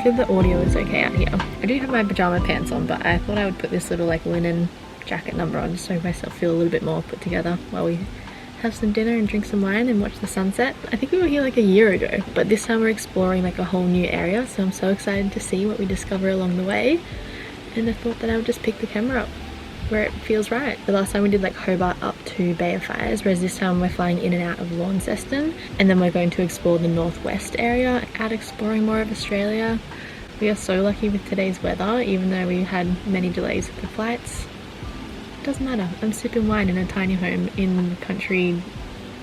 Hopefully the audio is okay out here. I do have my pajama pants on, but I thought I would put this little like linen jacket number on just to make myself feel a little bit more put together while we have some dinner and drink some wine and watch the sunset. I think we were here like a year ago, but this time we're exploring like a whole new area, so I'm so excited to see what we discover along the way. And I thought that I would just pick the camera up where it feels right. The last time we did like Hobart up to Bay of Fires, whereas this time we're flying in and out of Launceston, and then we're going to explore the northwest area, out exploring more of Australia. We are so lucky with today's weather, even though we had many delays with the flights. It doesn't matter. I'm sipping wine in a tiny home in country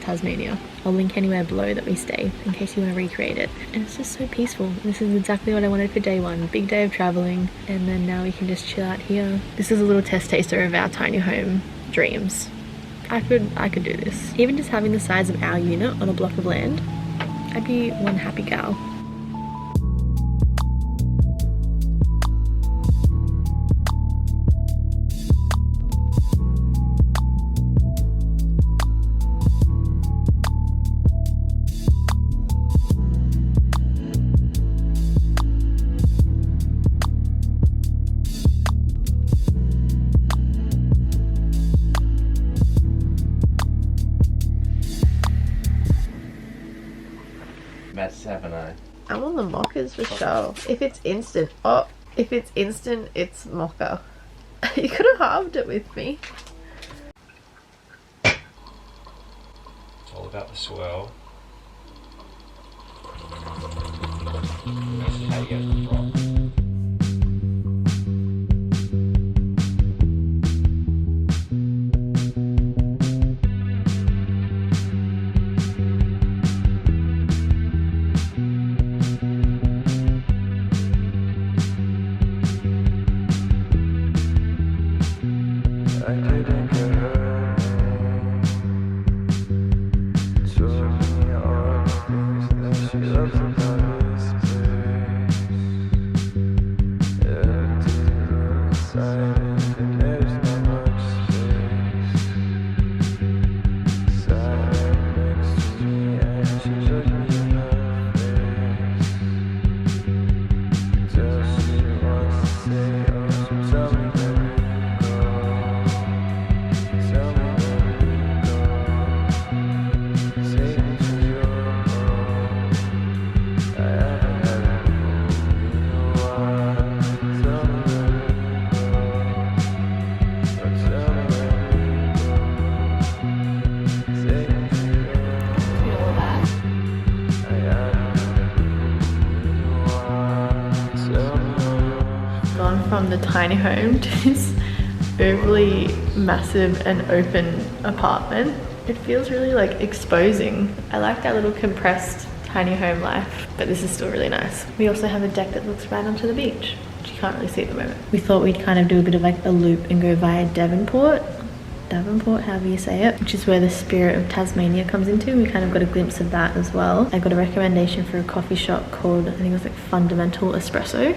Tasmania. I'll link anywhere below that we stay in case you want to recreate it. And it's just so peaceful. This is exactly what I wanted for day one. Big day of traveling, and then now we can just chill out here. This is a little test taster of our tiny home dreams. I could do this. Even just having the size of our unit on a block of land, I'd be one happy gal. That's 7-0. I'm on the mockers for sure. If it's instant, it's mocha. You could have halved it with me. It's all about the swirl. This is how you get the drop. From the tiny home to this overly massive and open apartment. It feels really like exposing. I like that little compressed tiny home life, but this is still really nice. We also have a deck that looks right onto the beach, which you can't really see at the moment. We thought we'd kind of do a bit of like a loop and go via Devonport, however you say it, which is where the spirit of Tasmania comes into. We kind of got a glimpse of that as well. I got a recommendation for a coffee shop called, I think it was like Fundamental Espresso.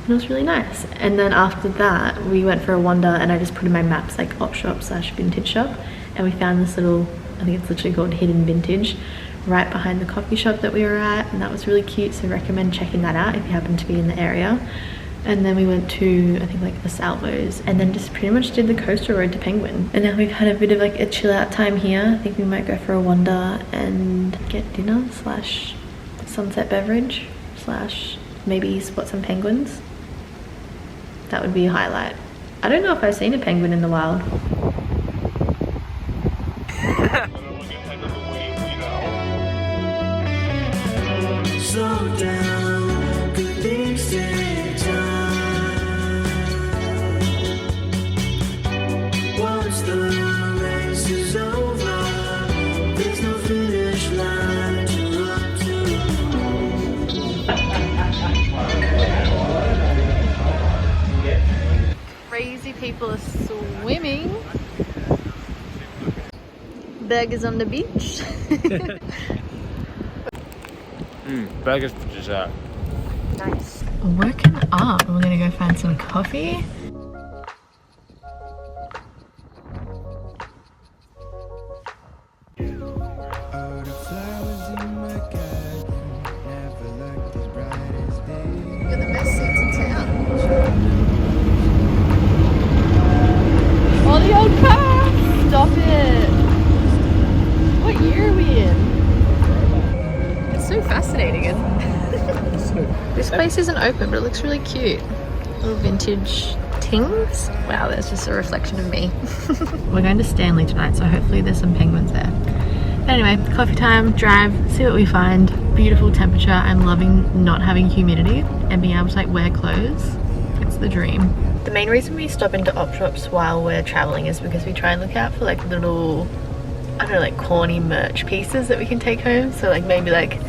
It was really nice. And then after that we went for a wander, and I just put in my maps like op shop / vintage shop, and we found this little, I think it's literally called Hidden Vintage, right behind the coffee shop that we were at, and that was really cute, so recommend checking that out if you happen to be in the area. And then we went to, I think like the Salvos, and then just pretty much did the coastal road to Penguin. And now we've had a bit of like a chill out time here. I think we might go for a wander and get dinner / sunset beverage / maybe spot some penguins. That would be a highlight. I don't know if I've seen a penguin in the wild. Slow down, good things take time. Once the race is over, there's no finish line to run to. Crazy people are swimming. Burgers on the beach. Burgers for dessert. Nice. Woken up. We're gonna go find some coffee. Got the This place isn't open, but it looks really cute. Little vintage things. Wow, that's just a reflection of me. We're going to Stanley tonight, so hopefully there's some penguins there. But anyway, coffee time, drive, see what we find. Beautiful temperature. I'm loving not having humidity and being able to like wear clothes. It's the dream. The main reason we stop into op shops while we're traveling is because we try and look out for like little, I don't know, like corny merch pieces that we can take home. So like maybe like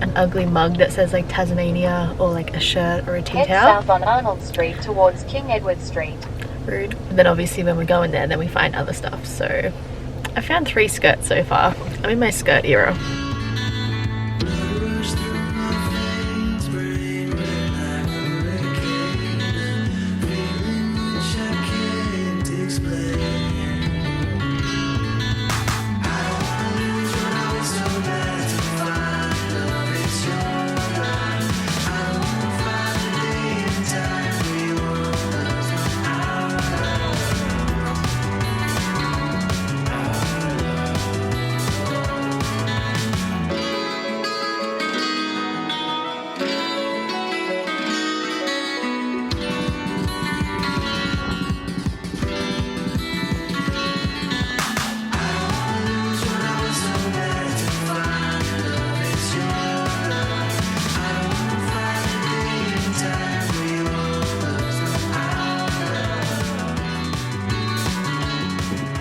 an ugly mug that says like Tasmania, or like a shirt or a tea Head towel. south on Arnold Street towards King Edward Street. Rude. And then obviously when we go in there, then we find other stuff. So I found 3 skirts so far. I'm in my skirt era. Rush through my veins, brain red like hurricane, feeling which I can't explain. I don't wanna lose what I was so bad to find. Love is your line. I don't wanna find a day and time we won't lose our love.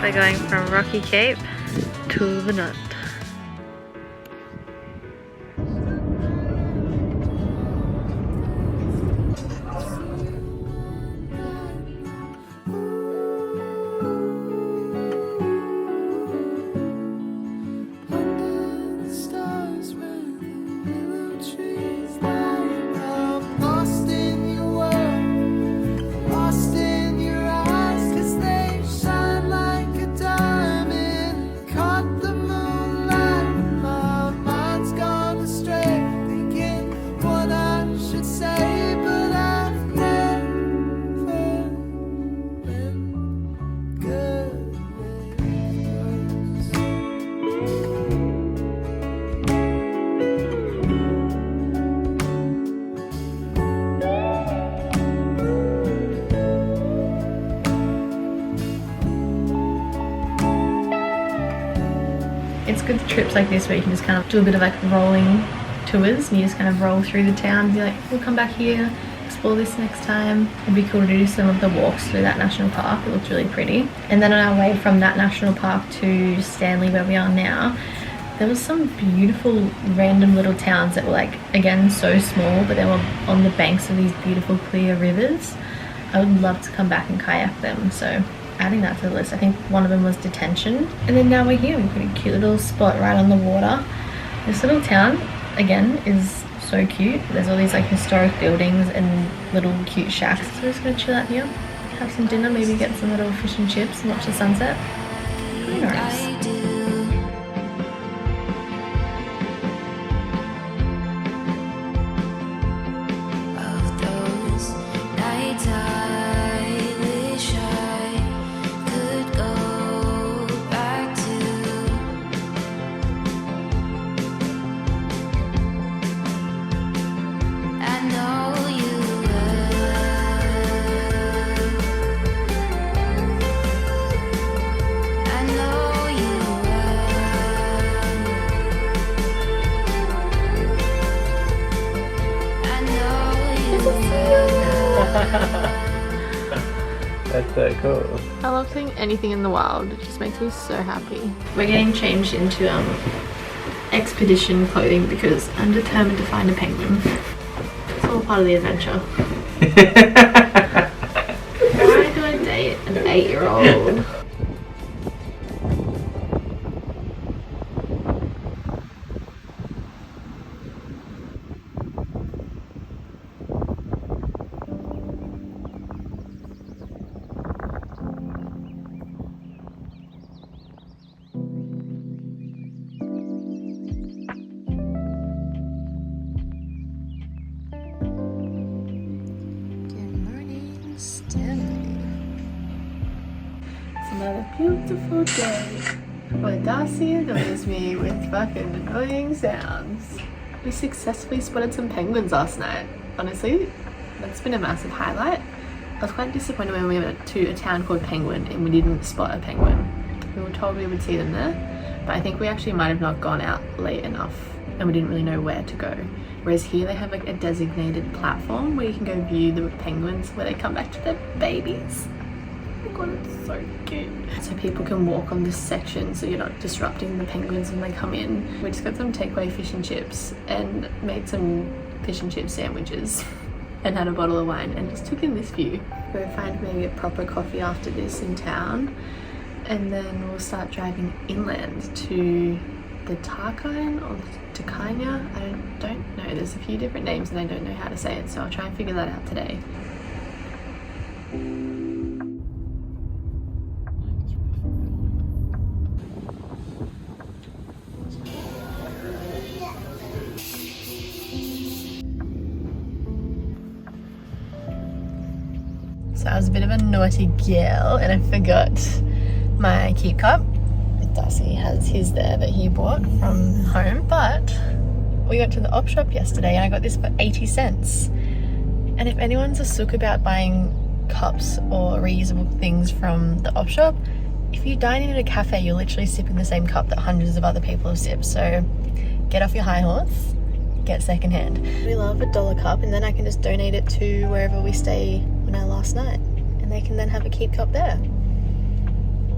We're going from Rocky Cape to the Nut. It's good for trips like this where you can just kind of do a bit of like rolling tours and you just kind of roll through the town and be like, we'll come back here, explore this next time. It'd be cool to do some of the walks through that national park. It looks really pretty. And then on our way from that national park to Stanley, where we are now, there was some beautiful random little towns that were like, again, so small, but they were on the banks of these beautiful clear rivers. I would love to come back and kayak them, so adding that to the list. I think one of them was Detention. And then now we're here. We've got a cute little spot right on the water. This little town, again, is so cute. There's all these like historic buildings and little cute shacks. So we're just gonna chill out here, have some dinner, maybe get some little fish and chips and watch the sunset. Very nice. That's so cool. I love seeing anything in the wild. It just makes me so happy. We're getting changed into expedition clothing because I'm determined to find a penguin. It's all part of the adventure. Why do I date an 8-year-old? Another beautiful day where Darcy annoys me with fucking annoying sounds. We successfully spotted some penguins last night. Honestly, that's been a massive highlight. I was quite disappointed when we went to a town called Penguin and we didn't spot a penguin. We were told we would see them there, but I think we actually might have not gone out late enough and we didn't really know where to go. Whereas here they have like a designated platform where you can go view the penguins where they come back to their babies. Oh my god, it's so cute. So people can walk on this section so you're not disrupting the penguins when they come in. We just got some takeaway fish and chips and made some fish and chip sandwiches and had a bottle of wine and just took in this view. We'll find maybe a proper coffee after this in town and then we'll start driving inland to the Tarkine or the Takanya. I don't know, there's a few different names and I don't know how to say it, so I'll try and figure that out today. So I was a bit of a naughty girl and I forgot my keep cup. Darcy has his there that he bought from home, but we went to the op shop yesterday and I got this for 80 cents. And if anyone's a sook about buying cups or reusable things from the op shop, if you dine in at a cafe, you're literally sipping the same cup that hundreds of other people have sipped. So get off your high horse, get secondhand. We love a $1 cup and then I can just donate it to wherever we stay on our last night and they can then have a keep cup there.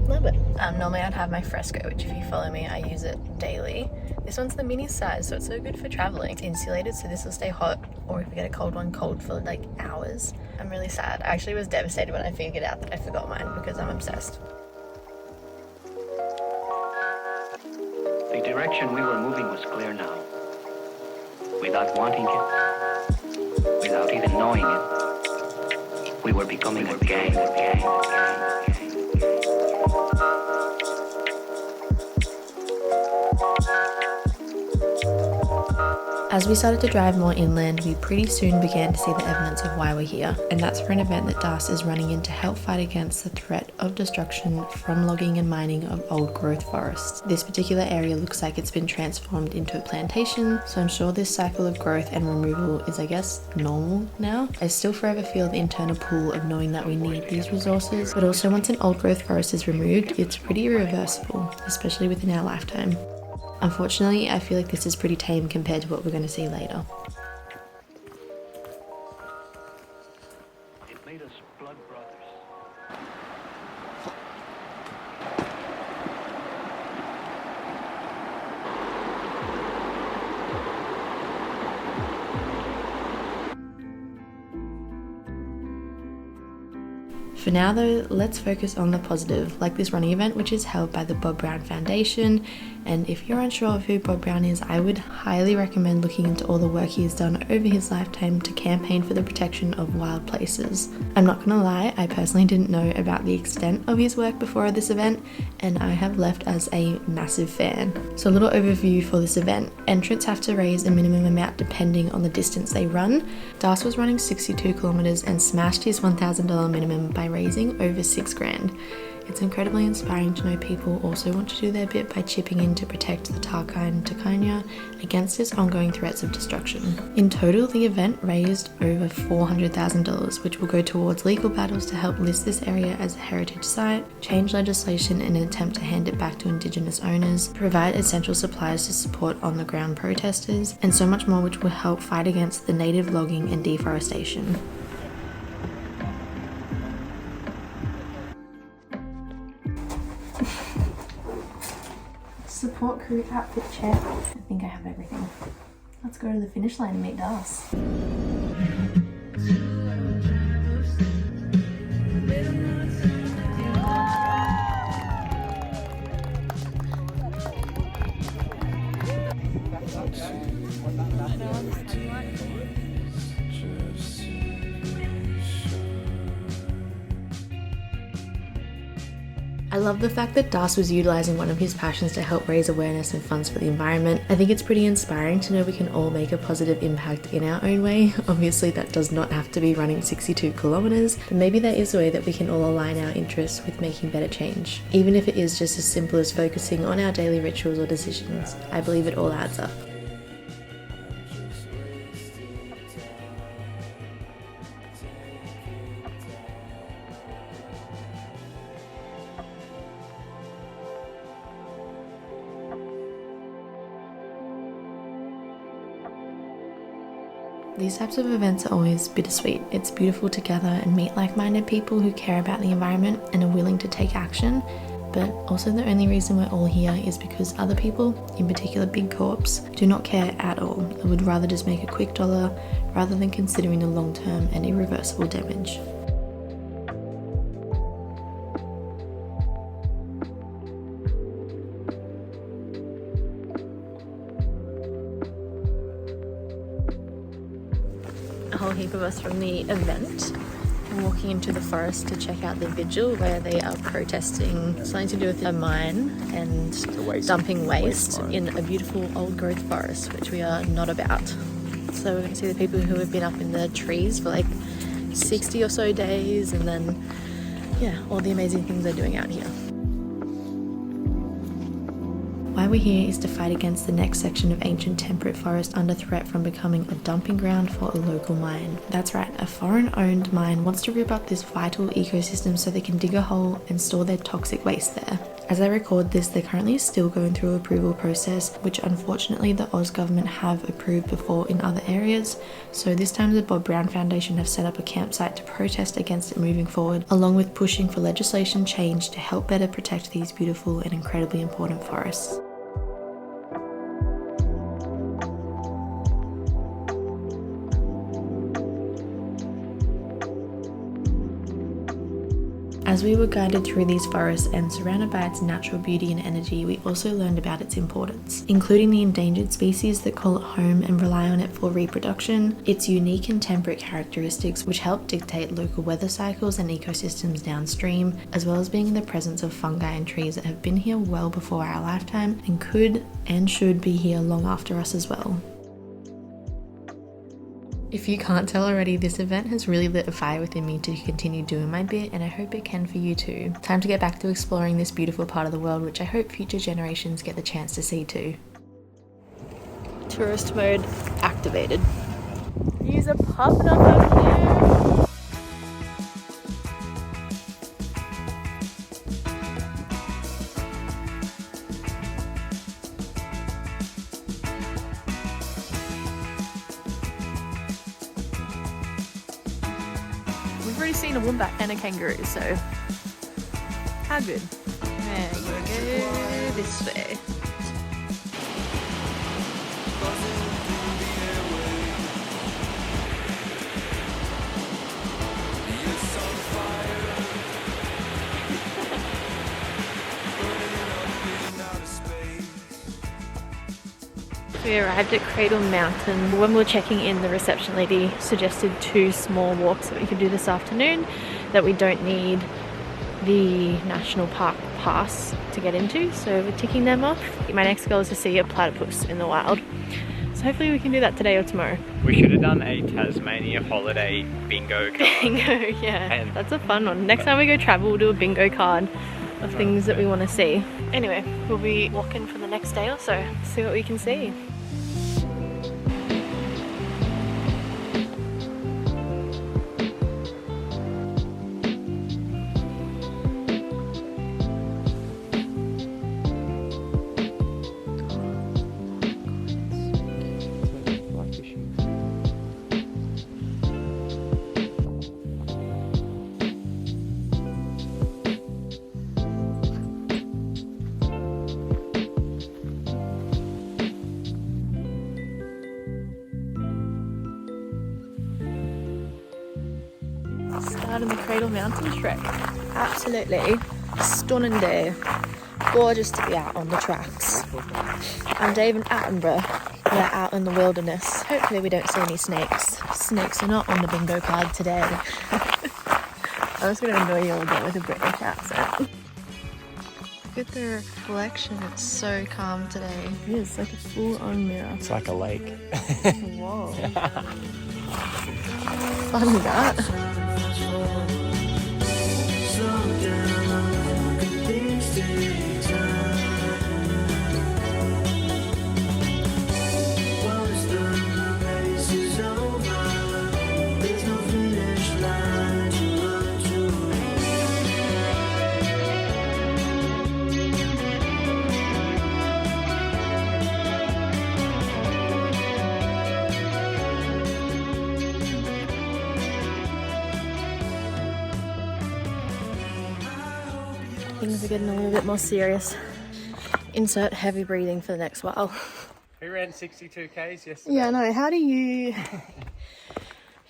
Love it. Normally I'd have my Fresco, which if you follow me, I use it daily. This one's the mini size, so it's so good for traveling. It's insulated, so this will stay hot, or if we get a cold one, cold for like hours. I'm really sad. I actually was devastated when I figured out that I forgot mine because I'm obsessed. The direction we were moving was clear now. Without wanting it, without even knowing it, we were becoming a gang. As we started to drive more inland, we pretty soon began to see the evidence of why we're here, and that's for an event that Das is running in to help fight against the threat of destruction from logging and mining of old growth forests. This particular area looks like it's been transformed into a plantation, so I'm sure this cycle of growth and removal is, I guess, normal now. I still forever feel the internal pull of knowing that we need these resources, but also once an old growth forest is removed, it's pretty irreversible, especially within our lifetime. Unfortunately, I feel like this is pretty tame compared to what we're going to see later. It made us blood brothers. For now though, let's focus on the positive, like this running event which is held by the Bob Brown Foundation, and if you're unsure of who Bob Brown is, I would highly recommend looking into all the work he has done over his lifetime to campaign for the protection of wild places. I'm not gonna lie, I personally didn't know about the extent of his work before this event, and I have left as a massive fan. So a little overview for this event. Entrants have to raise a minimum amount depending on the distance they run. Das was running 62 kilometers and smashed his $1,000 minimum by raising over $6,000. It's incredibly inspiring to know people also want to do their bit by chipping in to protect the Tarkine Takanya against its ongoing threats of destruction. In total, the event raised over $400,000, which will go towards legal battles to help list this area as a heritage site, change legislation in an attempt to hand it back to Indigenous owners, provide essential supplies to support on-the-ground protesters, and so much more, which will help fight against the native logging and deforestation. Support crew outfit check. I think I have everything. Let's go to the finish line and meet Das. I love the fact that Das was utilising one of his passions to help raise awareness and funds for the environment. I think it's pretty inspiring to know we can all make a positive impact in our own way. Obviously that does not have to be running 62 kilometres, but maybe there is a way that we can all align our interests with making better change. Even if it is just as simple as focusing on our daily rituals or decisions, I believe it all adds up. These types of events are always bittersweet. It's beautiful to gather and meet like-minded people who care about the environment and are willing to take action, but also the only reason we're all here is because other people, in particular big corps, do not care at all and would rather just make a quick dollar rather than considering the long-term and irreversible damage. A whole heap of us from the event walking into the forest to check out the vigil where they are protesting something to do with a mine and dumping waste in a beautiful old growth forest, which we are not about. So we're going to see the people who have been up in the trees for like 60 or so days, and then yeah, all the amazing things they're doing out here. Why we're here is to fight against the next section of ancient temperate forest under threat from becoming a dumping ground for a local mine. That's right, a foreign-owned mine wants to rip up this vital ecosystem so they can dig a hole and store their toxic waste there. As I record this, they're currently still going through an approval process, which unfortunately the Oz government have approved before in other areas, so this time the Bob Brown Foundation have set up a campsite to protest against it moving forward, along with pushing for legislation change to help better protect these beautiful and incredibly important forests. As we were guided through these forests and surrounded by its natural beauty and energy, we also learned about its importance, including the endangered species that call it home and rely on it for reproduction, its unique and temperate characteristics which help dictate local weather cycles and ecosystems downstream, as well as being in the presence of fungi and trees that have been here well before our lifetime and could and should be here long after us as well. If you can't tell already, this event has really lit a fire within me to continue doing my bit, and I hope it can for you too. Time to get back to exploring this beautiful part of the world, which I hope future generations get the chance to see too. Tourist mode activated. Views are popping up here. We've already seen a wombat and a kangaroo, so how good. There you go, this way. We arrived at Cradle Mountain. When we were checking in, the reception lady suggested 2 small walks that we could do this afternoon, that we don't need the national park pass to get into, so we're ticking them off. My next goal is to see a platypus in the wild, so hopefully we can do that today or tomorrow. We should have done a Tasmania holiday bingo card. Bingo, yeah, that's a fun one. Next time we go travel, we'll do a bingo card of things that we want to see. Anyway, we'll be walking for the next day or so, see what we can see. Starting the Cradle Mountain trek. Absolutely stunning day. Gorgeous to be out on the tracks. I'm Dave and Attenborough. We're out in the wilderness. Hopefully we don't see any snakes. Snakes are not on the bingo card today. I'm just going to annoy you all again with a British accent. Look at the reflection. It's so calm today. It is like a full-on mirror. It's like a lake. Whoa. Fun that. Things are getting a little bit more serious. Insert heavy breathing for the next while. We ran 62 Ks yesterday. Yeah, I know. How do you...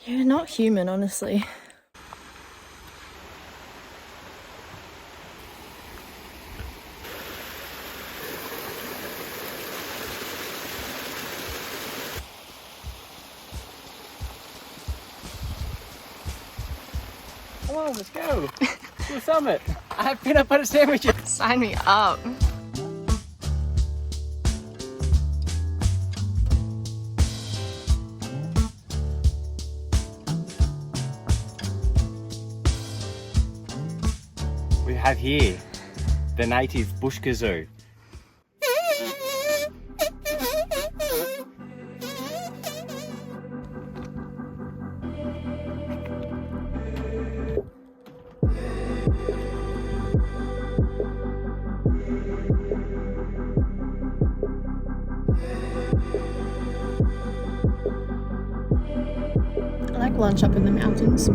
You're not human, honestly. Come on, let's go. To the summit. I have peanut butter sandwiches. Sign me up. We have here the native bush kazoo. I like lunch up in the mountains.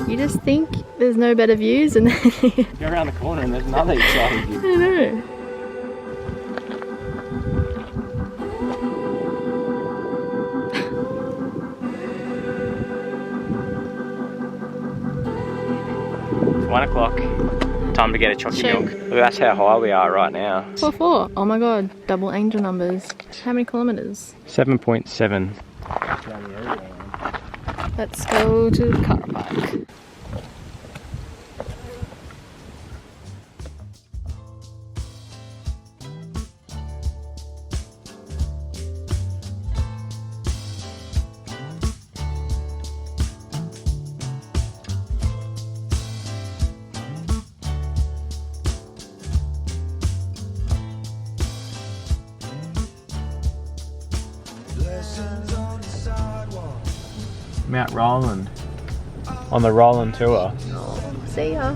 You just think there's no better views and then You're around the corner and there's another exciting view. I know. It's 1 o'clock. Time to get a chocolate Sure. milk. Look, that's how high we are right now. 4-4. Oh my god, double angel numbers. How many kilometers? 7.7. Let's go to the car park. Lessons on the sidewalk. Mount Roland. On the Roland tour. See ya.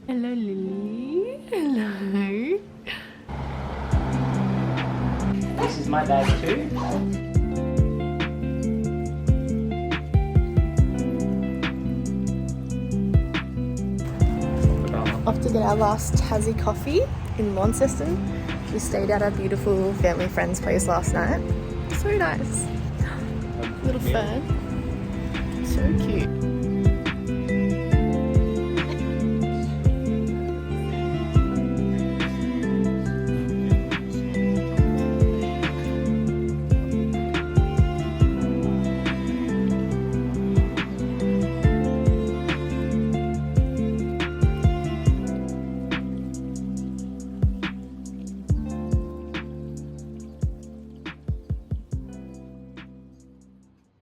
Hello, Lily. Hello. This is my dad too. Off to get our last Tassie coffee in Launceston. We stayed at our beautiful family friend's place last night. So nice. Little fern. So cute.